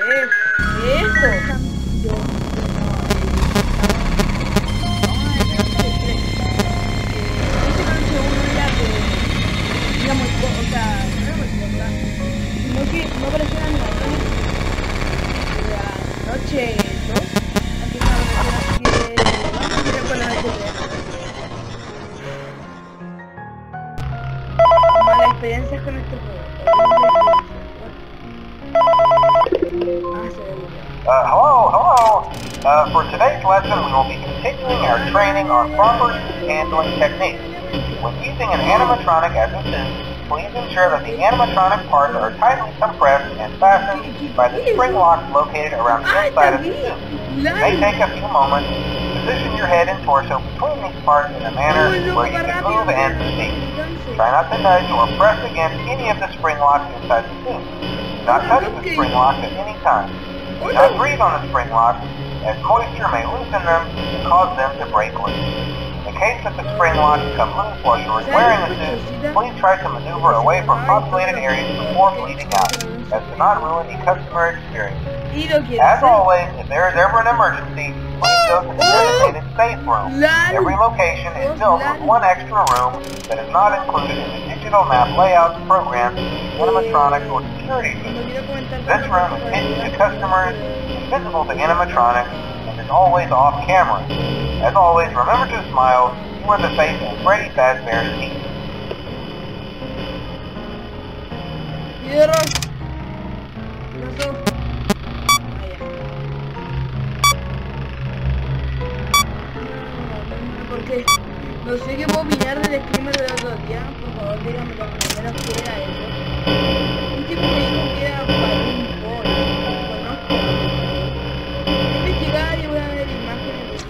Eso. No parecía animación de la noche 2. Aquí está la versión que vamos a tirar con la noche 3. Malas experiencias con este juego. Hello. For today's lesson, we will be continuing our training on proper handling techniques. When using an animatronic as a suit, please ensure that the animatronic parts are tightly compressed and fastened by the spring locks located around the inside of the suit. It may take a few moments. Position your head and torso between these parts in a manner where you can move and speak. Try not to nudge or press against any of the spring locks inside the suit. Do not touch the spring locks at any time. Do not breathe on the spring locks, as moisture may loosen them and cause them to break loose. In case that the spring locks come loose while you are wearing the suit, please try to maneuver away from populated areas before bleeding out, as to not ruin the customer experience. As always, if there is ever an emergency, please go to the designated safe room. Every location is built with one extra room that is not included in the digital map layouts programmed in animatronics or security systems. This room is hidden to customers, invisible to animatronics, and is always off camera. As always, remember to smile. You are the face of Freddy Fazbear's team. Porque no sé qué puedo opinar del screamer del otro día. Por favor, díganme lo primero que era eso. Un tipo me dijo que era Balloon Boy. Conozco. Voy a investigar y voy a ver imágenes de eso.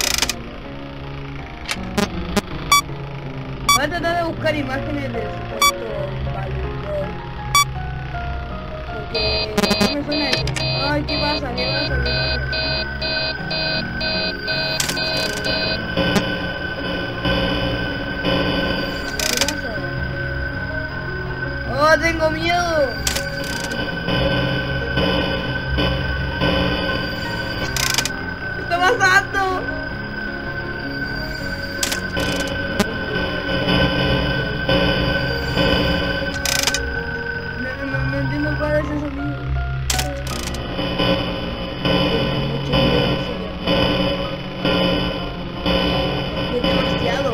Voy a tratar de buscar imágenes del supuesto Balloon Boy. Porque no me suena eso. Ay, ¿qué pasa? ¿Qué pasa? ¡Oh, tengo miedo! ¿Qué está pasando? No entiendo cuál es ese sonido. Es demasiado.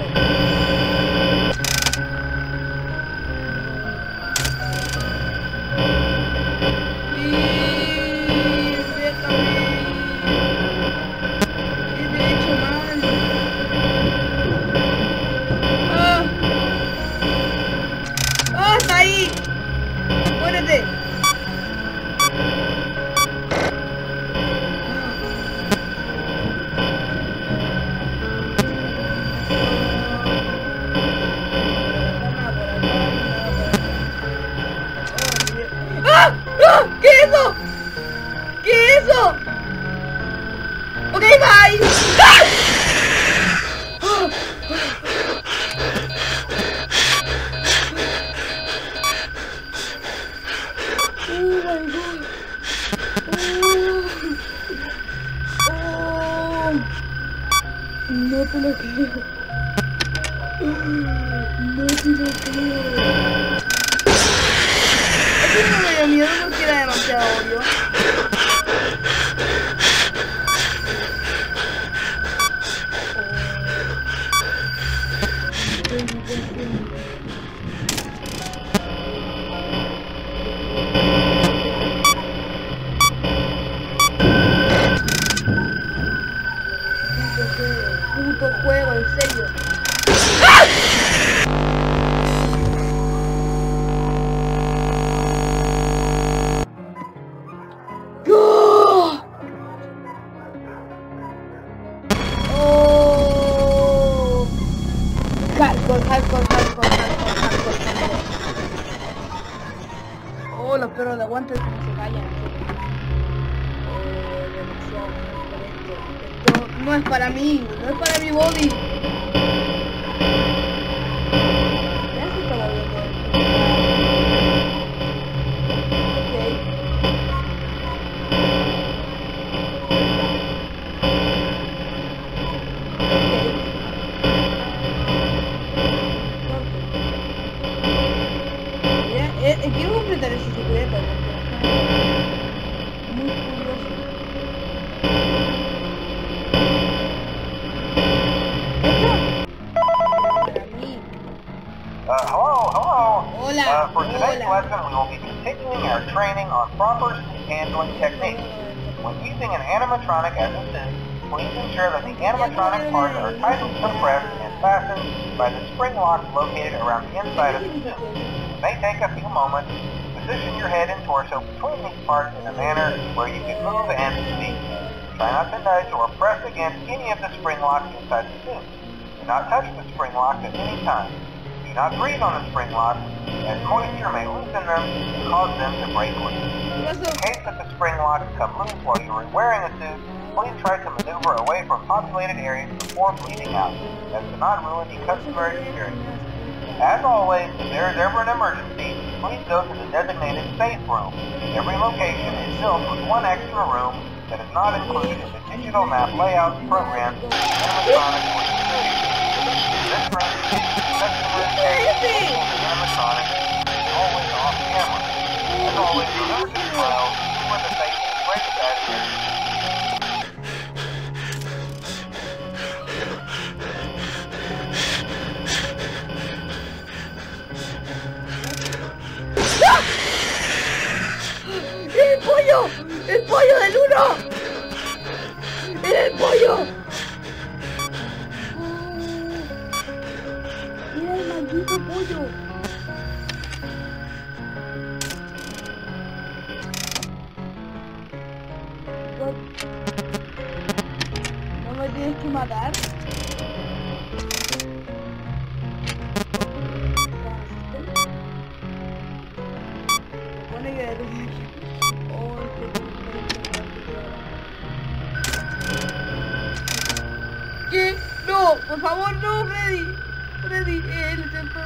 ¿Qué es eso? ¿Qué es eso? Ok, bye. ¡Ah! Oh my god. Oh. No te lo creo. No te lo creo. No me dio miedo porque era demasiado obvio. Puto juego, en serio. ¡Ah! Hardcore. Oh, los perros de aguante como se callan. Oh, demasiado esto no es para mí, no es para mi body. Ya se estaba viendo esto. Ok. today's lesson, we will be continuing our training on proper handling techniques. When using an animatronic as a suit, please ensure that the animatronic parts are tightly compressed and fastened by the spring locks located around the inside of the suit. It may take a few moments. Position your head and torso between these parts in a manner where you can move and speak. Try not to nudge or press against any of the spring locks inside the suit. Do not touch the spring locks at any time. Do not breathe on the spring locks, as moisture may loosen them and cause them to break loose. In case that the spring locks come loose while you are wearing a suit, please try to maneuver away from populated areas before bleeding out, as to not ruin the customer experience. As always, if there is ever an emergency, please go to the designated safe room. Every location is built with one extra room that is not included in the digital map layouts programmed in animatronic or security. This room is customers and animatronic is always off camera. As always, remember to smile when the face is great satisfaction. ¡El pollo! ¡El pollo del 1! ¡Era el pollo! ¡Era el maldito pollo! ¿No me tienes que matar? Supone que ¿qué? ¡No! ¡Por favor, no, Freddy! ¡Freddy! ¡Lo siento!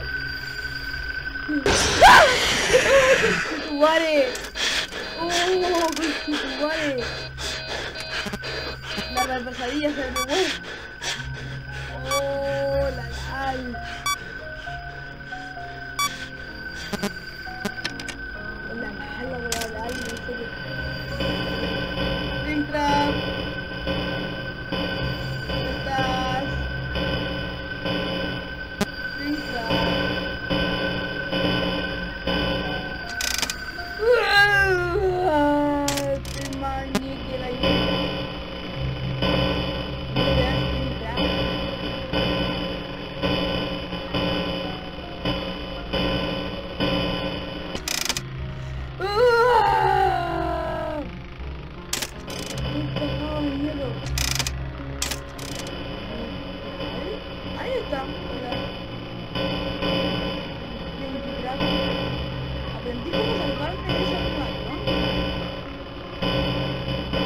¡Ah! ¡Oh, conchetumare! ¡Oh, conchetumare! La pesadilla se me mueve. ¡Oh, la la! Springtrap, ¿dónde estás? Springtrap. Te manique la idea. Ahí está. Aprendí cómo salvarme de ese animal, ¿no?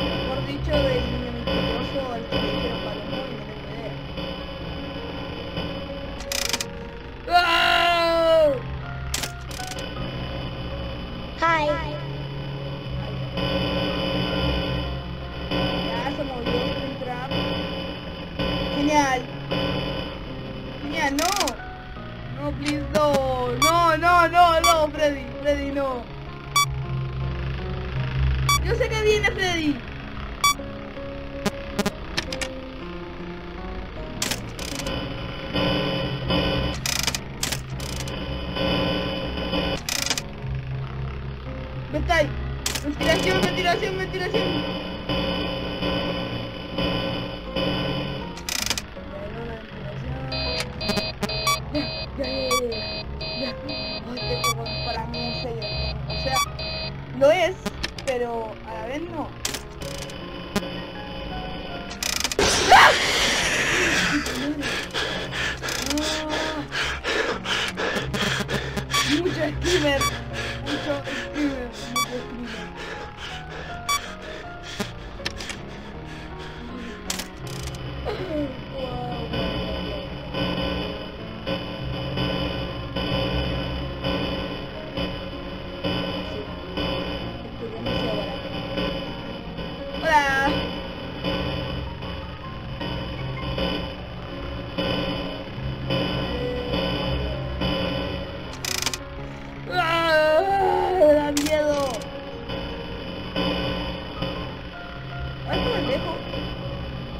Mejor dicho, del niño misterioso al que le dijeron Palombo y no tengo idea. ¡Oh! Hi. Ya se movió Springtrap. Genial. Genial, no. No, please, no. No, Freddy. Freddy, no. Yo sé que viene Freddy. Vete ahí. Ventilación. Ya. Este juego para mí es serio. O sea, lo es, pero a la vez no. ¡Ah! No. Mucho screamer.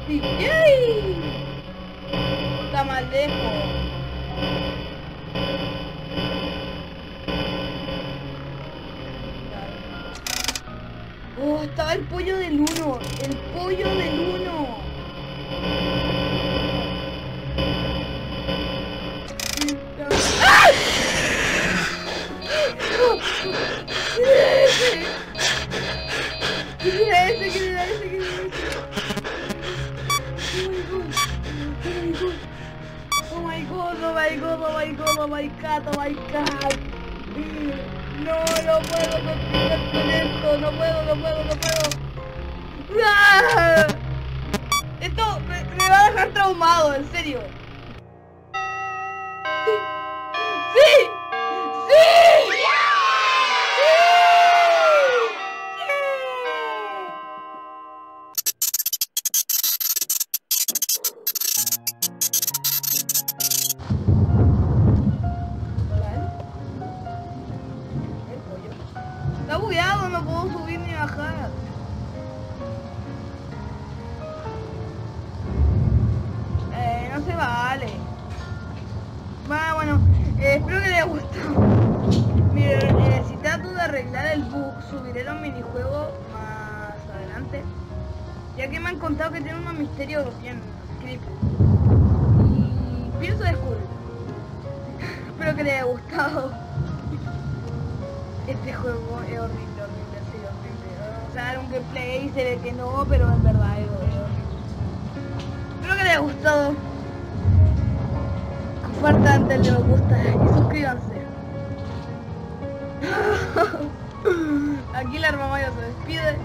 Sí. ¡Yay! Está más lejos. Oh, estaba el pollo del 1. El pollo del 1. ¡Ah! ¿Quién era ese? ¿Quién era ese? ¿Quién era ese? Oh my god, oh my god, oh my god, oh my god, oh my god. No, no puedo continuar con esto, no puedo. ¡Ah! Esto me va a dejar traumado, en serio. ¡Sí! ¡Sí! Está bugueado, no puedo subir ni bajar. No se vale. Bueno, espero que les haya gustado. Miren, si trato de arreglar el bug, subiré los minijuegos más adelante. Ya que me han contado que tiene unos misterios bien creepy. Y pienso descubrir. Espero que les haya gustado. Este juego es horrible, sí, horrible. O sea, en un gameplay se ve que no, pero en verdad es horrible. Espero que les haya gustado. Compartan, denle me gusta y suscríbanse. Aquí la hermana Maya se despide.